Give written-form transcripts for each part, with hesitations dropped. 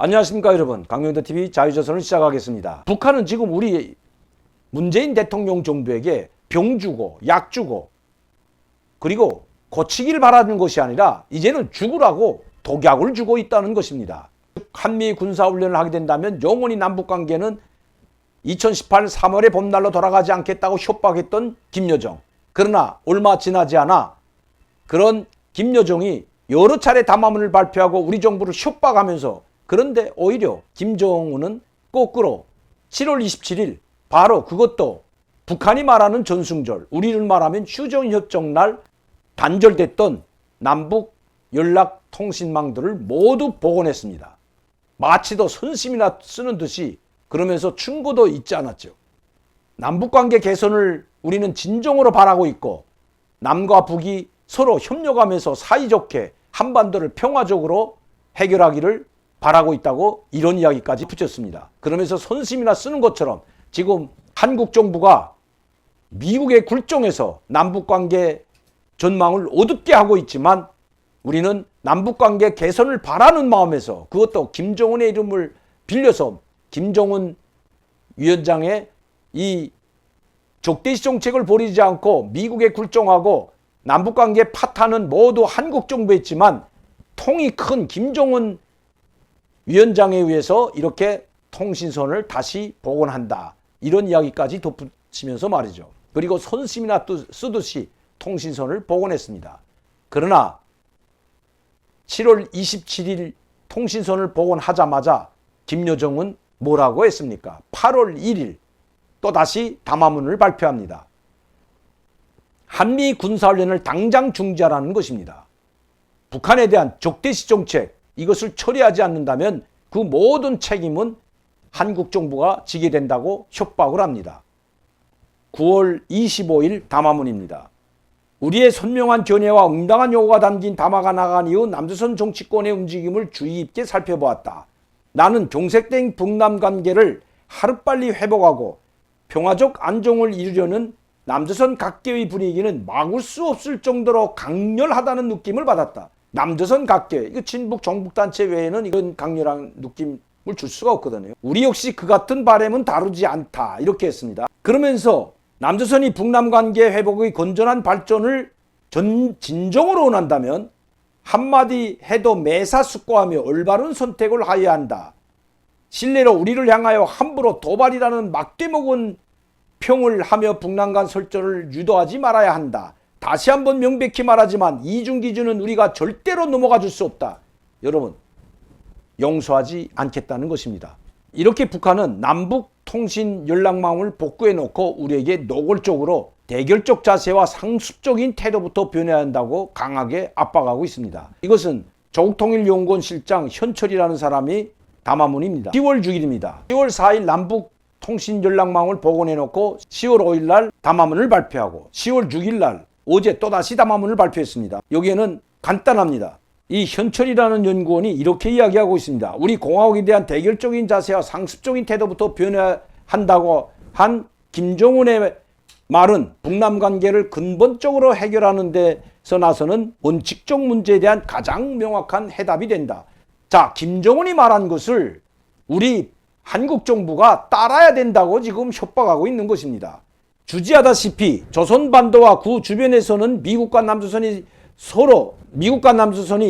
안녕하십니까 여러분, 강명도TV 자유조선을 시작하겠습니다. 북한은 지금 우리 문재인 대통령 정부에게 병 주고 약 주고 그리고 고치기를 바라는 것이 아니라 이제는 죽으라고 독약을 주고 있다는 것입니다. 한미 군사훈련을 하게 된다면 영원히 남북관계는 2018 3월의 봄날로 돌아가지 않겠다고 협박했던 김여정. 그러나 얼마 지나지 않아 그런 김여정이 여러 차례 담화문을 발표하고 우리 정부를 협박하면서, 그런데 오히려 김정은은 거꾸로 7월 27일 바로 그것도 북한이 말하는 전승절, 우리를 말하면 휴전협정날 단절됐던 남북 연락통신망들을 모두 복원했습니다. 마치도 선심이나 쓰는 듯이 그러면서 충고도 잊지 않았죠. 남북관계 개선을 우리는 진정으로 바라고 있고 남과 북이 서로 협력하면서 사이좋게 한반도를 평화적으로 해결하기를 바라고 있다고 이런 이야기까지 붙였습니다. 그러면서 선심이나 쓰는 것처럼 지금 한국 정부가 미국의 굴종에서 남북관계 전망을 어둡게 하고 있지만 우리는 남북관계 개선을 바라는 마음에서, 그것도 김정은의 이름을 빌려서 김정은 위원장의 이 적대시 정책을 버리지 않고 미국에 굴종하고 남북관계 파탄은 모두 한국 정부였지만 통이 큰 김정은 위원장에 의해서 이렇게 통신선을 다시 복원한다, 이런 이야기까지 덧붙이면서 말이죠. 그리고 선심이나 쓰듯이 통신선을 복원했습니다. 그러나 7월 27일 통신선을 복원하자마자 김여정은 뭐라고 했습니까? 8월 1일 또다시 담화문을 발표합니다. 한미 군사훈련을 당장 중지하라는 것입니다. 북한에 대한 적대시 정책, 이것을 처리하지 않는다면 그 모든 책임은 한국 정부가 지게 된다고 협박을 합니다. 9월 25일 담화문입니다. 우리의 선명한 견해와 응당한 요구가 담긴 담화가 나간 이후 남조선 정치권의 움직임을 주의 깊게 살펴보았다. 나는 경색된 북남 관계를 하루빨리 회복하고 평화적 안정을 이루려는 남조선 각계의 분위기는 막을 수 없을 정도로 강렬하다는 느낌을 받았다. 남조선 각계, 이거 친북 정북단체 외에는 이건 강렬한 느낌을 줄 수가 없거든요. 우리 역시 그 같은 바람은 다루지 않다, 이렇게 했습니다. 그러면서 남조선이 북남 관계 회복의 건전한 발전을 진정으로 원한다면 한마디 해도 매사숙고하며 올바른 선택을 하여야 한다. 신뢰로 우리를 향하여 함부로 도발이라는 막대먹은 평을 하며 북남 간 설전을 유도하지 말아야 한다. 다시 한번 명백히 말하지만 이중기준은 우리가 절대로 넘어가 줄 수 없다. 여러분, 용서하지 않겠다는 것입니다. 이렇게 북한은 남북 통신 연락망을 복구해 놓고 우리에게 노골적으로 대결적 자세와 상습적인 태도부터 변해야 한다고 강하게 압박하고 있습니다. 이것은 조국통일연구원 실장 현철이라는 사람이 담화문입니다. 10월 6일입니다. 10월 4일 남북 통신 연락망을 복원해 놓고 10월 5일 날 담화문을 발표하고 10월 6일 날 어제 또다시 담화문을 발표했습니다. 여기에는 간단합니다. 이 현철이라는 연구원이 이렇게 이야기하고 있습니다. 우리 공화국에 대한 대결적인 자세와 상습적인 태도부터 변해야 한다고 한 김정은의 말은 북남 관계를 근본적으로 해결하는 데서 나서는 원칙적 문제에 대한 가장 명확한 해답이 된다. 자, 김정은이 말한 것을 우리 한국 정부가 따라야 된다고 지금 협박하고 있는 것입니다. 주지하다시피 조선반도와 그 주변에서는 미국과 남조선이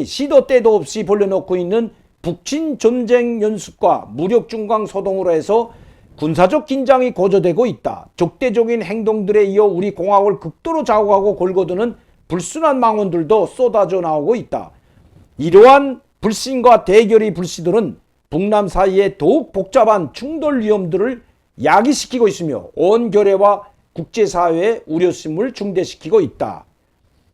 시도 때도 없이 벌려놓고 있는 북친 전쟁 연습과 무력 중강 소동으로 해서 군사적 긴장이 고조되고 있다. 적대적인 행동들에 이어 우리 공화국을 극도로 자극하고 걸거드는 불순한 망언들도 쏟아져 나오고 있다. 이러한 불신과 대결의 불씨들은 북남 사이에 더욱 복잡한 충돌 위험들을 야기시키고 있으며 온 결의와 국제사회의 우려심을 중대시키고 있다.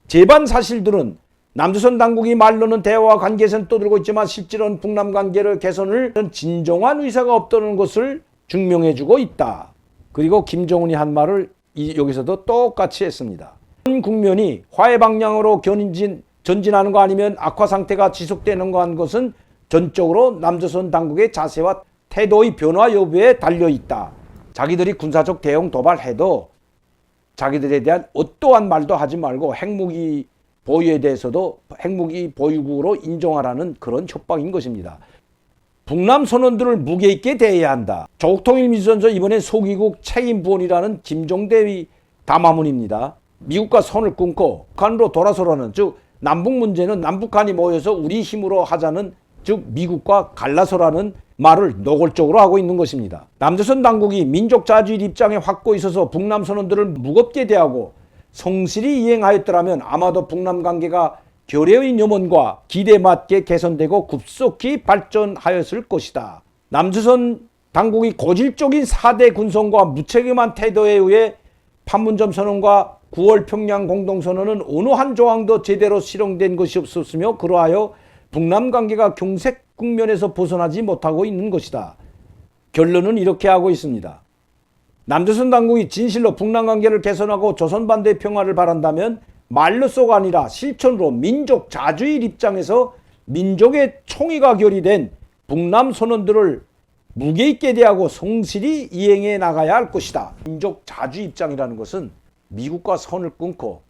제반 사실들은 남조선 당국이 말로는 대화와 관계에서는 떠들고 있지만 실제로는 북남 관계를 개선을 진정한 의사가 없다는 것을 증명해주고 있다. 그리고 김정은이 한 말을 여기서도 똑같이 했습니다. 현 국면이 화해 방향으로 전진하는 거 아니면 악화 상태가 지속되는 거 한 것은 전적으로 남조선 당국의 자세와 태도의 변화 여부에 달려있다. 자기들이 군사적 대응 도발해도 자기들에 대한 어떠한 말도 하지 말고 핵무기 보유에 대해서도 핵무기 보유국으로 인정하라는 그런 협박인 것입니다. 북남 선언들을 무게 있게 대해야 한다. 조국통일민주선서 이번엔 소기국 책임부원이라는 김종대의 담화문입니다. 미국과 선을 끊고 북한으로 돌아서라는, 즉 남북 문제는 남북한이 모여서 우리 힘으로 하자는, 즉 미국과 갈라서라는 말을 노골적으로 하고 있는 것입니다. 남조선 당국이 민족 자주의 입장에 확고히 있어서 북남 선언들을 무겁게 대하고 성실히 이행하였더라면 아마도 북남 관계가 결의의 염원과 기대에 맞게 개선되고 급속히 발전하였을 것이다. 남조선 당국이 고질적인 4대 군성과 무책임한 태도에 의해 판문점 선언과 9월 평양 공동선언은 어느 한 조항도 제대로 실행된 것이 없었으며 그러하여 북남 관계가 경색 국면에서 벗어나지 못하고 있는 것이다. 결론은 이렇게 하고 있습니다. 남조선 당국이 진실로 북남 관계를 개선하고 조선 반대 평화를 바란다면 말로서가 아니라 실천으로 민족 자주의 입장에서 민족의 총의가 결의된 북남 선언들을 무게 있게 대하고 성실히 이행해 나가야 할 것이다. 민족 자주의 입장이라는 것은 미국과 선을 끊고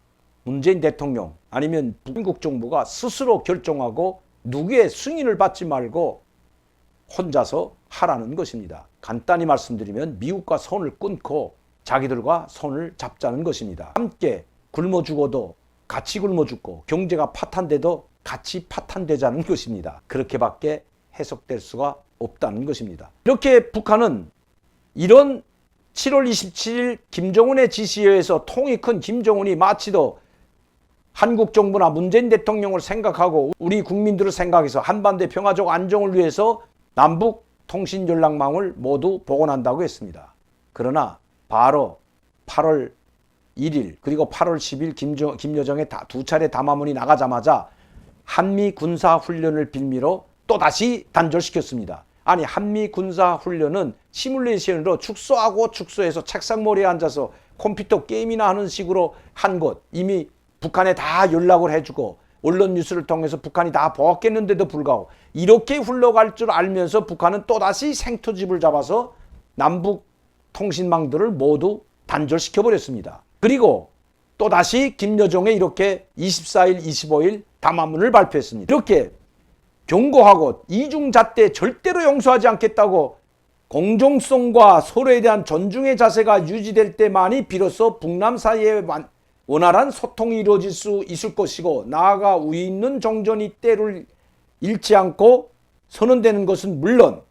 문재인 대통령 아니면 한국 정부가 스스로 결정하고 누구의 승인을 받지 말고 혼자서 하라는 것입니다. 간단히 말씀드리면 미국과 선을 끊고 자기들과 손을 잡자는 것입니다. 함께 굶어 죽어도 같이 굶어 죽고 경제가 파탄돼도 같이 파탄되자는 것입니다. 그렇게밖에 해석될 수가 없다는 것입니다. 이렇게 북한은 이런 7월 27일 김정은의 지시에 의해서 통이 큰 김정은이 마치도 한국 정부나 문재인 대통령을 생각하고 우리 국민들을 생각해서 한반도의 평화적 안정을 위해서 남북 통신 연락망을 모두 복원한다고 했습니다. 그러나 바로 8월 1일 그리고 8월 10일 김여정의 두 차례 담화문이 나가자마자 한미 군사훈련을 빌미로 또다시 단절시켰습니다. 아니 한미 군사훈련은 시뮬레이션으로 축소하고 축소해서 책상머리에 앉아서 컴퓨터 게임이나 하는 식으로 한 것, 이미 북한에 다 연락을 해주고 언론 뉴스를 통해서 북한이 다 보았겠는데도 불구하고 이렇게 흘러갈 줄 알면서 북한은 또다시 생터집을 잡아서 남북 통신망들을 모두 단절시켜버렸습니다. 그리고 또다시 김여정의 이렇게 24일, 25일 담화문을 발표했습니다. 이렇게 경고하고 이중잣대 절대로 용서하지 않겠다고 공정성과 서로에 대한 존중의 자세가 유지될 때만이 비로소 북남 사이에 원활한 소통이 이루어질 수 있을 것이고 나아가 우위 있는 종전이 때를 잃지 않고 선언되는 것은 물론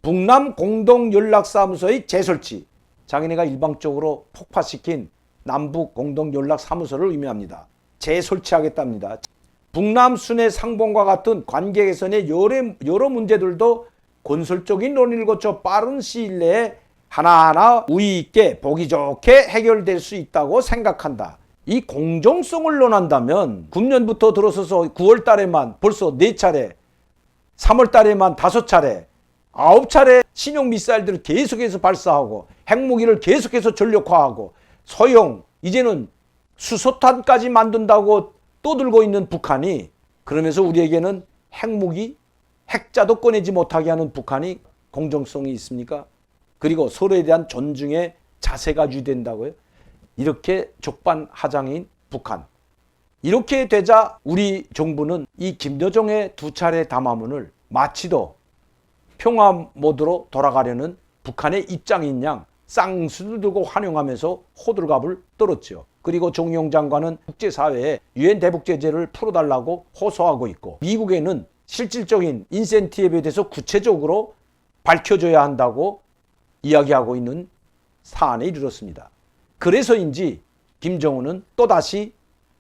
북남 공동연락사무소의 재설치, 자기네가 일방적으로 폭파시킨 남북 공동연락사무소를 의미합니다. 재설치하겠답니다. 북남 순회 상봉과 같은 관계 개선의 여러 문제들도 건설적인 논의를 거쳐 빠른 시일 내에 하나하나 우위 있게 보기 좋게 해결될 수 있다고 생각한다. 이 공정성을 논한다면 금년부터 들어서서 9월 달에만 벌써 4차례, 3월 달에만 5차례, 9차례 신형 미사일들을 계속해서 발사하고 핵무기를 계속해서 전력화하고 소형 이제는 수소탄까지 만든다고 떠들고 있는 북한이, 그러면서 우리에게는 핵무기, 핵자도 꺼내지 못하게 하는 북한이 공정성이 있습니까? 그리고 서로에 대한 존중의 자세가 유지된다고요? 이렇게 족반하장인 북한. 이렇게 되자 우리 정부는 이 김여정의 2차례 담화문을 마치도 평화 모드로 돌아가려는 북한의 입장인 양 쌍수를 들고 환영하면서 호들갑을 떨었죠. 그리고 정의용 장관은 국제사회에 유엔 대북 제재를 풀어달라고 호소하고 있고, 미국에는 실질적인 인센티브에 대해서 구체적으로 밝혀줘야 한다고 이야기하고 있는 사안에 이르렀습니다. 그래서인지 김정은은 또다시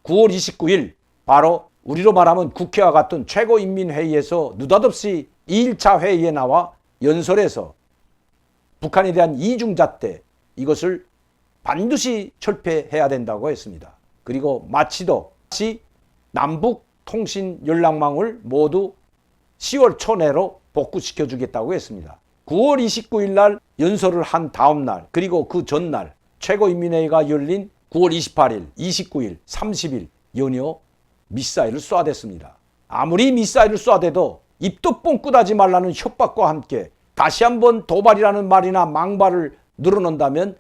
9월 29일 바로 우리로 말하면 국회와 같은 최고인민회의에서 느닷없이 2일차 회의에 나와 연설에서 북한에 대한 이중잣대, 이것을 반드시 철폐해야 된다고 했습니다. 그리고 마치도 남북 통신 연락망을 모두 10월 초 내로 복구시켜 주겠다고 했습니다. 9월 29일 날 연설을 한 다음 날, 그리고 그 전날 최고인민회의가 열린 9월 28일, 29일, 30일 연이어 미사일을 쏴댔습니다. 아무리 미사일을 쏴대도 입도 뻥끗하지 말라는 협박과 함께 다시 한번 도발이라는 말이나 망발을 늘어놓는다면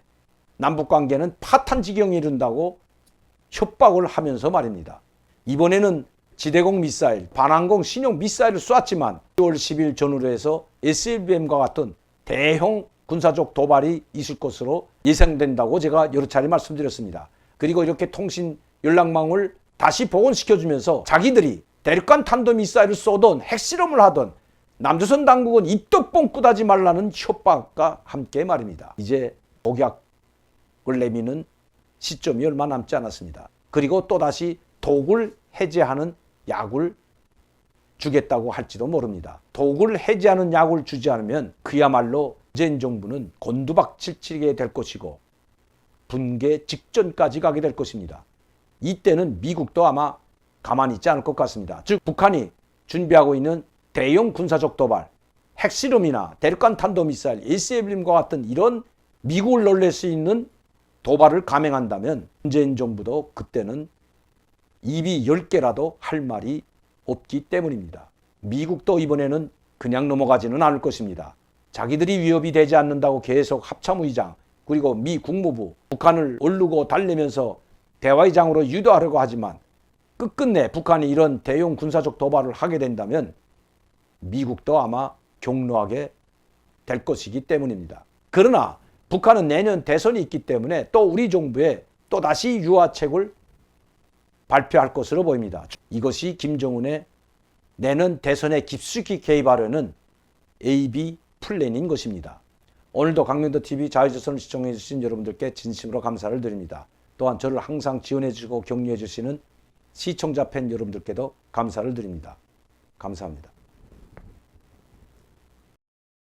남북관계는 파탄 지경에 이른다고 협박을 하면서 말입니다. 이번에는 지대공 미사일, 반항공 신형 미사일을 쐈지만 10월 10일 전후로 해서 SLBM과 같은 대형 군사적 도발이 있을 것으로 예상된다고 제가 여러 차례 말씀드렸습니다. 그리고 이렇게 통신 연락망을 다시 복원시켜주면서 자기들이 대륙간 탄도미사일을 쏘던 핵실험을 하던 남조선 당국은 입도 뻥끗하지 말라는 협박과 함께 말입니다. 이제 독약을 내미는 시점이 얼마 남지 않았습니다. 그리고 또다시 독을 해제하는 약을 주겠다고 할지도 모릅니다. 독을 해제하는 약을 주지 않으면 그야말로 문재인 정부는 곤두박질치게 될 것이고 붕괴 직전까지 가게 될 것입니다. 이때는 미국도 아마 가만히 있지 않을 것 같습니다. 즉 북한이 준비하고 있는 대형 군사적 도발, 핵실험이나 대륙간 탄도미사일, SLBM과 같은 이런 미국을 놀랄 수 있는 도발을 감행한다면 문재인 정부도 그때는 입이 10개라도 할 말이 없기 때문입니다. 미국도 이번에는 그냥 넘어가지는 않을 것입니다. 자기들이 위협이 되지 않는다고 계속 합참의장 그리고 미 국무부 북한을 얼르고 달래면서 대화의장으로 유도하려고 하지만 끝끝내 북한이 이런 대형 군사적 도발을 하게 된다면 미국도 아마 격노하게 될 것이기 때문입니다. 그러나 북한은 내년 대선이 있기 때문에 또 우리 정부에 또다시 유화책을 발표할 것으로 보입니다. 이것이 김정은의 내년 대선에 깊숙이 개입하려는 AB 플랜인 것입니다. 오늘도 강명도TV 자유조선을 시청해 주신 여러분들께 진심으로 감사를 드립니다. 또한 저를 항상 지원해 주시고 격려해 주시는 시청자 팬 여러분들께도 감사를 드립니다. 감사합니다.